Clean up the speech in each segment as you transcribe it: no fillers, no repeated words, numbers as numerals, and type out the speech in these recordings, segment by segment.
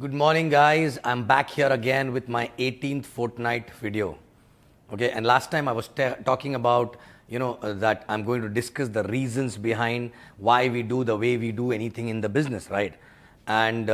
Good morning, guys. I'm back here again with my 18th Fortnight video. Okay, and last time I was talking about, that I'm going to discuss the reasons behind why we do the way we do anything in the business, right? And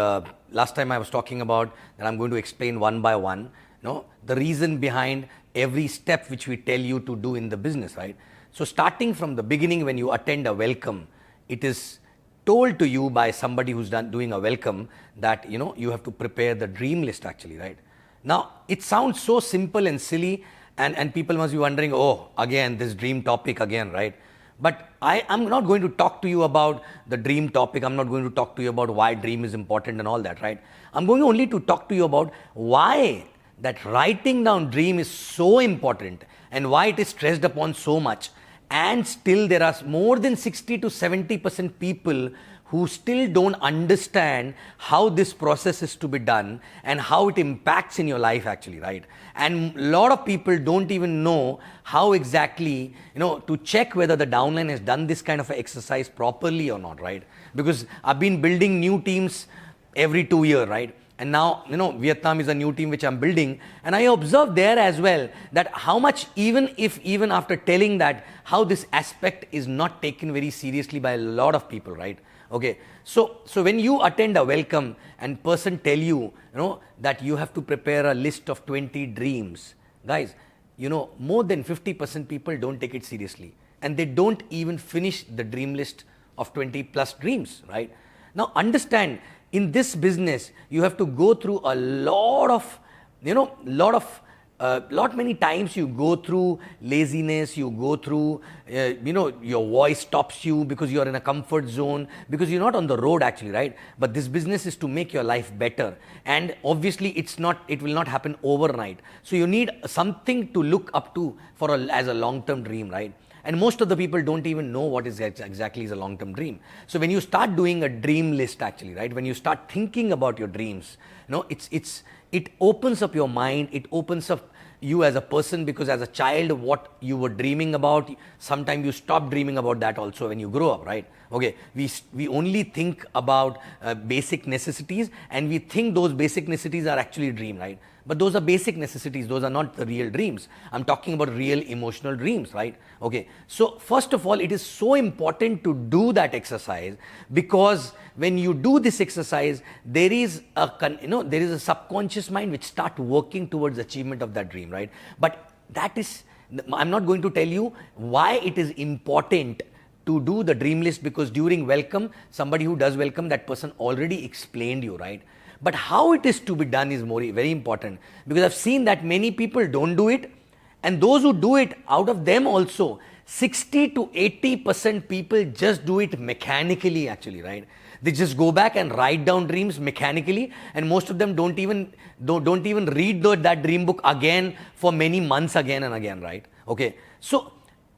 last time I was talking about that I'm going to explain one by one, the reason behind every step which we tell you to do in the business, right? So starting from the beginning, when you attend a welcome, it is told to you by somebody who's doing a welcome that you have to prepare the dream list actually, right? Now it sounds so simple and silly, and people must be wondering, oh, again this dream topic again, right? But I'm not going to talk to you about the dream topic. I'm not going to talk to you about why dream is important and all that, right? I'm going only to talk to you about why that writing down dream is so important and why it is stressed upon so much. And still there are more than 60 to 70% people who still don't understand how this process is to be done and how it impacts in your life actually, right? And a lot of people don't even know how exactly, to check whether the downline has done this kind of exercise properly or not, right? Because I've been building new teams every 2 years, right? And now, Vietnam is a new team which I'm building. And I observed there as well that how much, even after telling that, how this aspect is not taken very seriously by a lot of people, right? Okay. So when you attend a welcome and person tell you, that you have to prepare a list of 20 dreams, guys, more than 50% people don't take it seriously. And they don't even finish the dream list of 20 plus dreams, right? Now understand, in this business, you have to go through a lot many times you go through laziness, you go through, your voice stops you because you're in a comfort zone, because you're not on the road actually, right? But this business is to make your life better. And obviously it will not happen overnight. So you need something to look up to as a long-term dream, right? And most of the people don't even know what is exactly is a long-term dream. So when you start doing a dream list actually, right? When you start thinking about your dreams, it opens up your mind, it opens up you as a person, because as a child, what you were dreaming about, sometimes you stop dreaming about that also when you grow up, right? Okay, we only think about basic necessities, and we think those basic necessities are actually dream, right? But those are basic necessities, those are not the real dreams. I'm talking about real emotional dreams, right? Okay, so first of all, it is so important to do that exercise, because when you do this exercise, there is a subconscious mind which starts working towards achievement of that dream, right? But I'm not going to tell you why it is important to do the dream list, because during welcome, somebody who does welcome, that person already explained you, right? But how it is to be done is very important, because I've seen that many people don't do it, and those who do it, out of them also, 60 to 80% people just do it mechanically actually, right? They just go back and write down dreams mechanically, and most of them don't even read that dream book again for many months again and again, right? Okay, so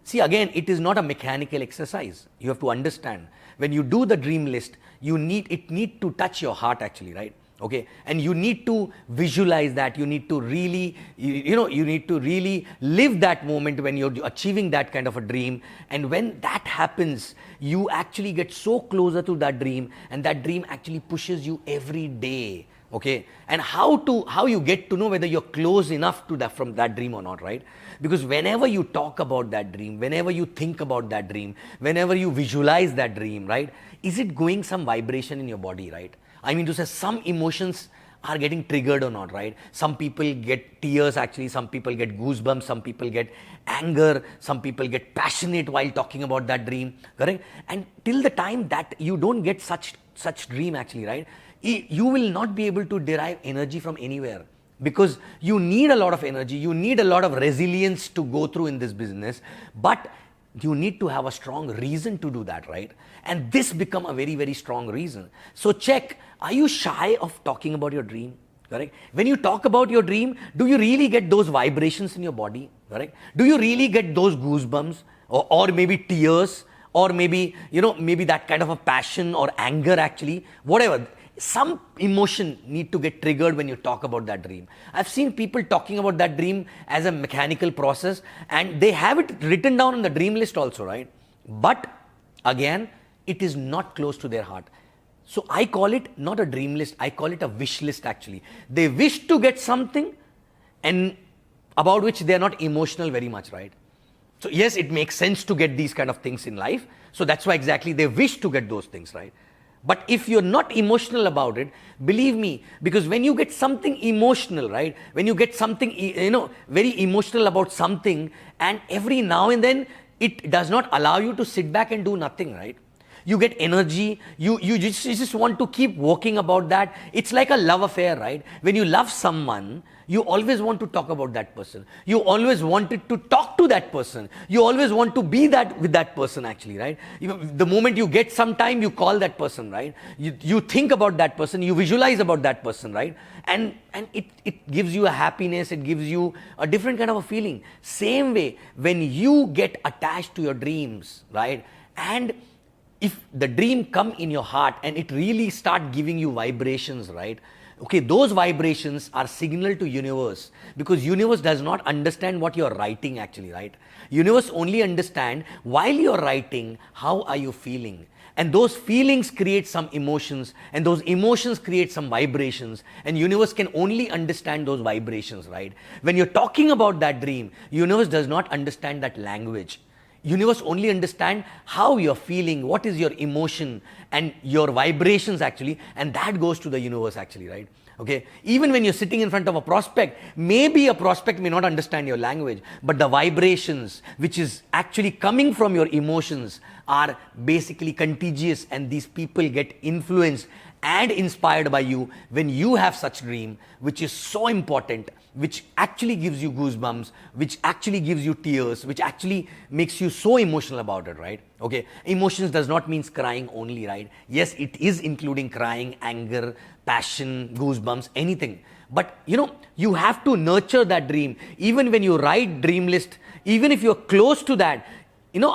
see, again, it is not a mechanical exercise. You have to understand, when you do the dream list, it need to touch your heart actually, right? Okay, and you need to visualize that. You need to really, you need to really live that moment when you're achieving that kind of a dream. And when that happens, you actually get so closer to that dream, and that dream actually pushes you every day. Okay, and how you get to know whether you're close enough to from that dream or not, right? Because whenever you talk about that dream, whenever you think about that dream, whenever you visualize that dream, right, is it going some vibration in your body, right? I mean to say, some emotions are getting triggered or not, right? Some people get tears actually, some people get goosebumps, some people get anger, some people get passionate while talking about that dream, correct? And till the time that you don't get such dream actually, right, you will not be able to derive energy from anywhere, because you need a lot of energy, you need a lot of resilience to go through in this business, but you need to have a strong reason to do that, right? And this become a very, very strong reason. So check, are you shy of talking about your dream? Correct? When you talk about your dream, do you really get those vibrations in your body? Correct? Do you really get those goosebumps, or maybe tears, or maybe, maybe that kind of a passion or anger actually, whatever. Some emotion need to get triggered when you talk about that dream. I've seen people talking about that dream as a mechanical process, and they have it written down in the dream list also, right? But again, it is not close to their heart. So I call it not a dream list, I call it a wish list actually. They wish to get something and about which they are not emotional very much, right? So yes, it makes sense to get these kind of things in life. So that's why exactly they wish to get those things, right? But if you're not emotional about it, believe me, because when you get something emotional, right? When you get something, very emotional about something, and every now and then it does not allow you to sit back and do nothing, right? You get energy, you just want to keep working about that. It's like a love affair, right? When you love someone, you always want to talk about that person. You always wanted to talk to that person. You always want to be that with that person actually, right? The moment you get some time, you call that person, right? You think about that person, you visualize about that person, right? And it gives you a happiness, it gives you a different kind of a feeling. Same way, when you get attached to your dreams, right? And if the dream come in your heart and it really start giving you vibrations, right? Okay, those vibrations are signal to universe, because universe does not understand what you're writing actually, right? Universe only understand while you're writing, how are you feeling? And those feelings create some emotions, and those emotions create some vibrations, and universe can only understand those vibrations, right? When you're talking about that dream, universe does not understand that language. Universe only understand how you're feeling, what is your emotion and your vibrations actually, and that goes to the universe actually, right? Okay, even when you're sitting in front of a prospect, maybe a prospect may not understand your language, but the vibrations which is actually coming from your emotions are basically contagious, and these people get influenced and inspired by you when you have such dream, which is so important, which actually gives you goosebumps, which actually gives you tears, which actually makes you so emotional about it, right? Okay, emotions does not mean crying only, right? Yes, it is including crying, anger, passion, goosebumps, anything. But you have to nurture that dream. Even when you write dream list, even if you're close to that,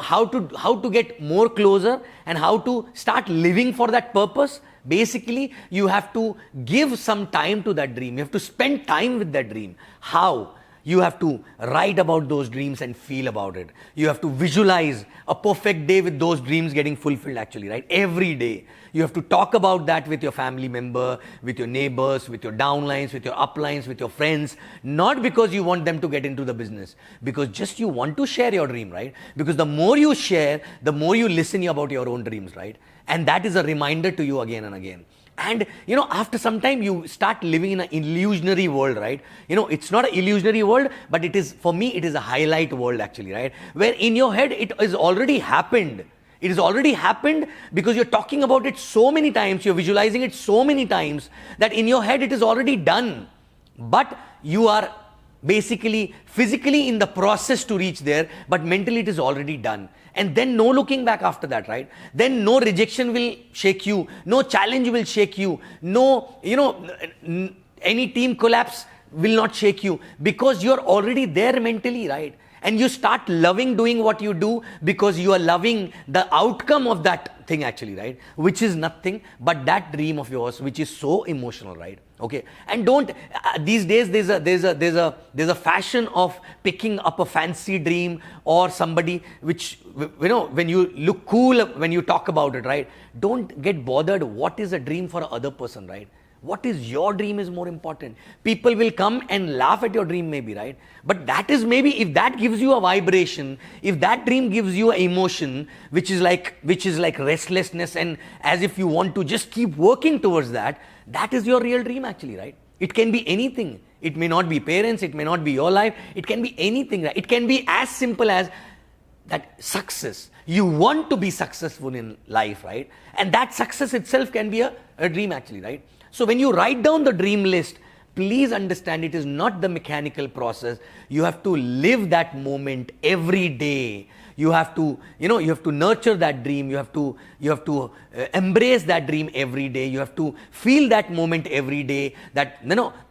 how to get more closer and how to start living for that purpose. Basically, you have to give some time to that dream. You have to spend time with that dream. How? You have to write about those dreams and feel about it. You have to visualize a perfect day with those dreams getting fulfilled actually, right? Every day. You have to talk about that with your family member, with your neighbors, with your downlines, with your uplines, with your friends. Not because you want them to get into the business, because just you want to share your dream, right? Because the more you share, the more you listen about your own dreams, right? And that is a reminder to you again and again. And after some time you start living in an illusionary world, right? It's not an illusionary world, but it is, for me, it is a highlight world actually, right? Where in your head it is already happened. It has already happened because you're talking about it so many times, you're visualizing it so many times that in your head it is already done. But you are basically physically in the process to reach there, but mentally it is already done. And then no looking back after that, right? Then no rejection will shake you, no challenge will shake you, no, any team collapse will not shake you, because you're already there mentally, right? And you start loving doing what you do because you are loving the outcome of that thing actually, right? Which is nothing but that dream of yours, which is so emotional, right? Okay, and don't these days there's a fashion of picking up a fancy dream or somebody which when you look cool when you talk about it, right? Don't get bothered what is a dream for other person, right? What is your dream is more important. People will come and laugh at your dream maybe, right? But that is maybe, if that gives you a vibration, if that dream gives you an emotion, which is like restlessness, and as if you want to just keep working towards that, that is your real dream actually, right? It can be anything. It may not be parents, it may not be your life, it can be anything, right? It can be as simple as that success. You want to be successful in life, right? And that success itself can be a dream actually, right? So when you write down the dream list, please understand it is not the mechanical process. You have to live that moment every day. You have to, you have to nurture that dream. You have to embrace that dream every day. You have to feel that moment every day. That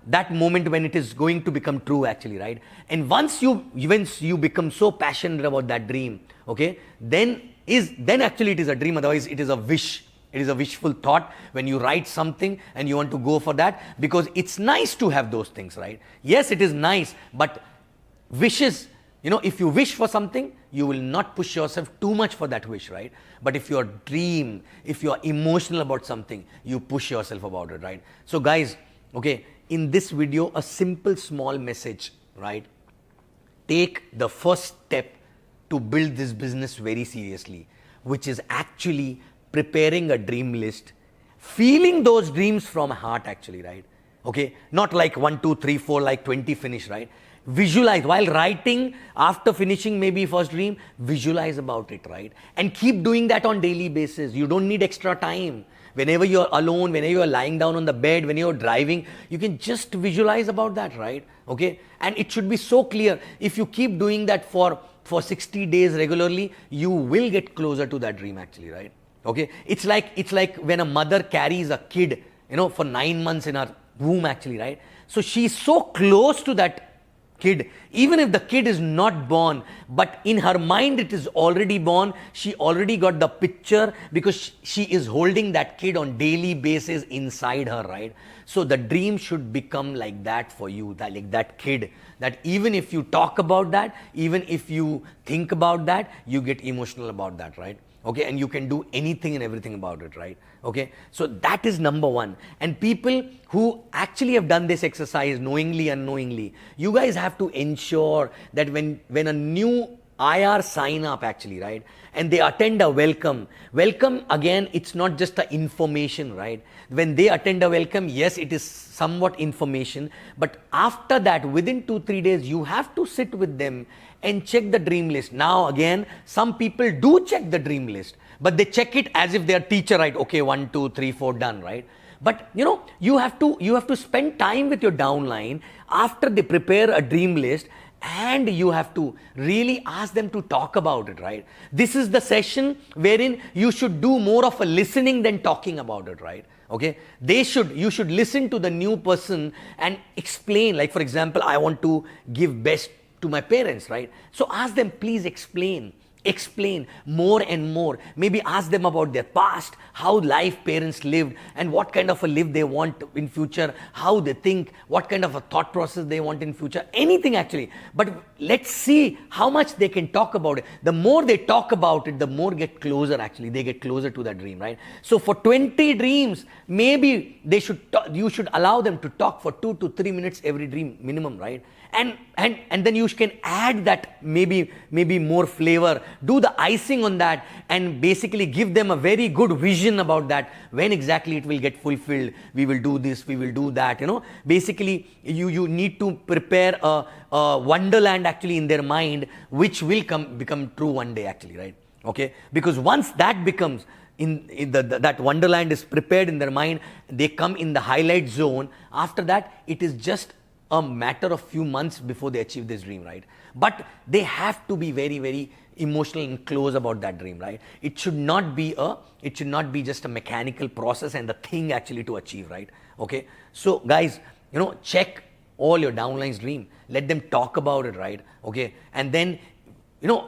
that moment when it is going to become true, actually, right? And once you become so passionate about that dream, okay, then actually it is a dream. Otherwise, it is a wish. It is a wishful thought when you write something and you want to go for that, because it's nice to have those things, right? Yes, it is nice, but wishes, if you wish for something, you will not push yourself too much for that wish, right? But if you're dream, if you're emotional about something, you push yourself about it, right? So guys, okay, in this video, a simple small message, right? Take the first step to build this business very seriously, which is actually preparing a dream list, feeling those dreams from heart actually, right? Okay, not like 1, 2, 3, 4, like 20 finish, right? Visualize while writing, after finishing maybe first dream, visualize about it, right? And keep doing that on daily basis. You don't need extra time. Whenever you're alone, whenever you're lying down on the bed, when you're driving, you can just visualize about that, right? Okay, and it should be so clear. If you keep doing that for 60 days regularly, you will get closer to that dream actually, right? Okay, it's like when a mother carries a kid, for 9 months in her womb actually, right? So she's so close to that kid, even if the kid is not born, but in her mind it is already born. She already got the picture because she is holding that kid on daily basis inside her, right? So the dream should become like that for you, that like that kid, that even if you talk about that, even if you think about that, you get emotional about that, right? Okay, and you can do anything and everything about it, right? Okay, so that is number one. And people who actually have done this exercise knowingly, unknowingly, you guys have to ensure that when a new IR sign up actually, right, and they attend a welcome again, it's not just the information, right? When they attend a welcome, yes, it is somewhat information, but after that, within 2-3 days, you have to sit with them and check the dream list. Now again, some people do check the dream list, but they check it as if they are teacher, right? Okay, 1, 2, 3, 4, done, right? But you have to spend time with your downline after they prepare a dream list, and you have to really ask them to talk about it, right? This is the session wherein you should do more of a listening than talking about it, right? Okay, you should listen to the new person and explain. Like for example, I want to give best to my parents, right? So ask them, please explain more and more. Maybe ask them about their past, how life parents lived, and what kind of a life they want in future, how they think, what kind of a thought process they want in future, anything actually. But let's see how much they can talk about it. The more they talk about it, the more they get closer to that dream, right? So for 20 dreams, maybe you should allow them to talk for 2 to 3 minutes every dream minimum, right? And then you can add that maybe more flavor, do the icing on that, and basically give them a very good vision about that, when exactly it will get fulfilled. We will do this, we will do that, basically you need to prepare a wonderland actually in their mind, which will become true one day actually, right? Okay, because once that becomes that wonderland is prepared in their mind, they come in the highlight zone. After that, it is just a matter of few months before they achieve this dream, right? But they have to be very, very emotional and close about that dream, right? It should not be just a mechanical process and the thing actually to achieve, right? Okay, so guys, check all your downline's dream, let them talk about it, right? Okay, and then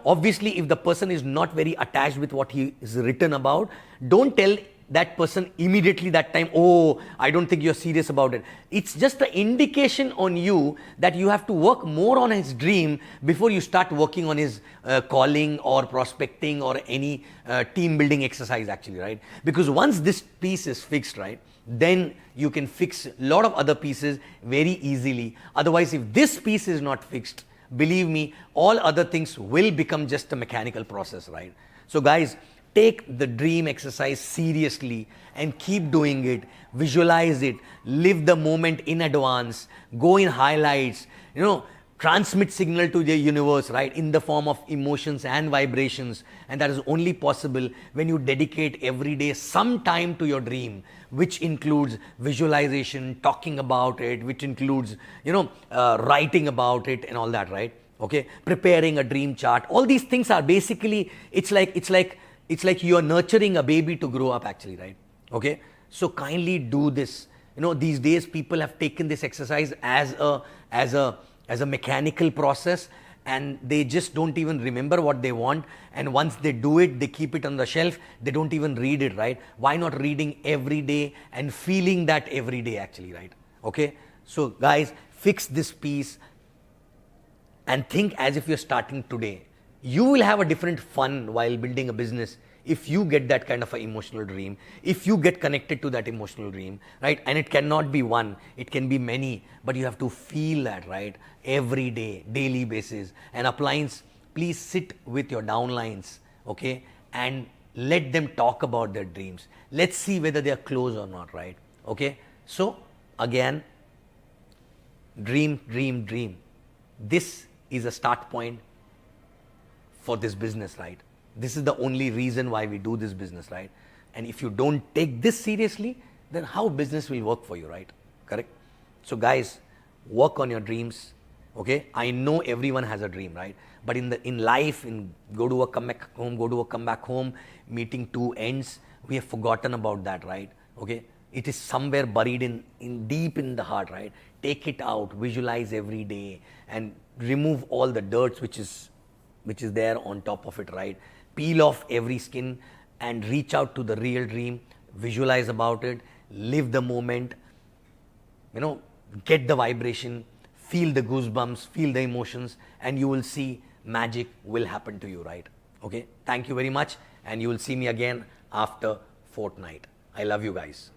obviously if the person is not very attached with what he is written about, don't tell that person immediately that time, oh, I don't think you're serious about it. It's just an indication on you that you have to work more on his dream before you start working on his calling or prospecting or any team building exercise actually, right? Because once this piece is fixed, right, then you can fix a lot of other pieces very easily. Otherwise, if this piece is not fixed, believe me, all other things will become just a mechanical process, right? So guys, take the dream exercise seriously and keep doing it. Visualize it, live the moment in advance, go in highlights, transmit signal to the universe, right, in the form of emotions and vibrations. And that is only possible when you dedicate every day some time to your dream, which includes visualization, talking about it, which includes, writing about it and all that, right? Okay, preparing a dream chart. All these things are basically, it's like you are nurturing a baby to grow up actually, right? Okay, so kindly do this. These days people have taken this exercise as a mechanical process, and they just don't even remember what they want. And once they do it, they keep it on the shelf. They don't even read it, right? Why not reading every day and feeling that every day actually, right? Okay, so guys, fix this piece and think as if you're starting today. You will have a different fun while building a business if you get that kind of an emotional dream, if you get connected to that emotional dream, right? And it cannot be one, it can be many, but you have to feel that, right? Every day, daily basis. And appliance, please sit with your downlines, okay? And let them talk about their dreams. Let's see whether they are close or not, right? Okay? So, again, dream, dream, dream. This is a start point for this business, right? This is the only reason why we do this business, right? And if you don't take this seriously, then how business will work for you, right? Correct? So guys, work on your dreams, okay? I know everyone has a dream, right? But in life, in go to work, come back home, go to work, come back home, meeting two ends, we have forgotten about that, right? Okay? It is somewhere buried in deep in the heart, right? Take it out, visualize every day, and remove all the dirt which is there on top of it, right? Peel off every skin and reach out to the real dream, visualize about it, live the moment, get the vibration, feel the goosebumps, feel the emotions, and you will see magic will happen to you, right? Okay, thank you very much, and you will see me again after Fortnight. I love you guys.